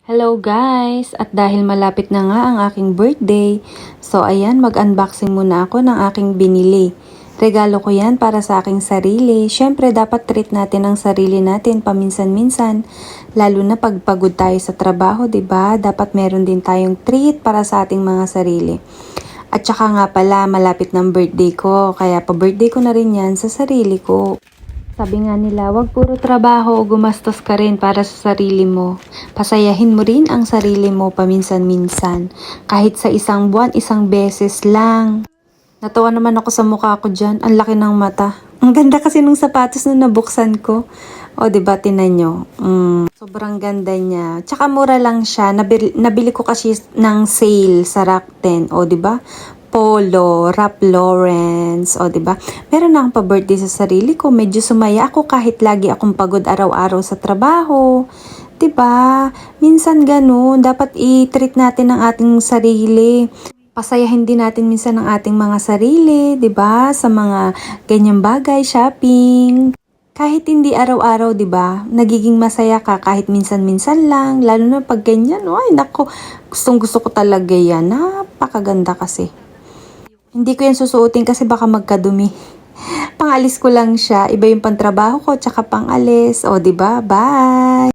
Hello guys! At dahil malapit na nga ang aking birthday, so ayan, mag-unboxing muna ako ng aking binili. Regalo ko yan para sa aking sarili. Syempre, dapat treat natin ang sarili natin paminsan-minsan. Lalo na pag pagod tayo sa trabaho, 'di ba? Dapat meron din tayong treat para sa ating mga sarili. At saka nga pala, malapit ng birthday ko. Kaya pa-birthday ko na rin yan sa sarili ko. Sabi nga nila, wag puro trabaho, gumastos ka rin para sa sarili mo. Pasayahin mo rin ang sarili mo paminsan-minsan. Kahit sa isang buwan, isang beses lang. Natawa naman ako sa mukha ko dyan. Ang laki ng mata. Ang ganda kasi nung sapatos na nabuksan ko. O, diba, tinan nyo? Sobrang ganda niya. Tsaka mura lang siya. Nabili ko kasi ng sale sa Rakuten. O, diba? Polo, Ralph Lauren's, o 'di ba? Meron na akong pa-birthday sa sarili ko. Medyo sumaya ako kahit lagi akong pagod araw-araw sa trabaho. 'Di ba? Minsan ganoon, dapat i-treat natin ang ating sarili. Pasayahin din natin minsan ang ating mga sarili, 'di ba? Sa mga ganyang bagay, shopping. Kahit hindi araw-araw, 'di ba? Nagiging masaya ka kahit minsan-minsan lang, lalo na pag ganyan. Ay, nako, gustong-gusto ko talaga 'yan. Napakaganda kasi. Hindi ko yan susuotin kasi baka magkadumi. Pangalis ko lang siya. Iba yung pantrabaho ko, tsaka pangalis. O, diba? Bye!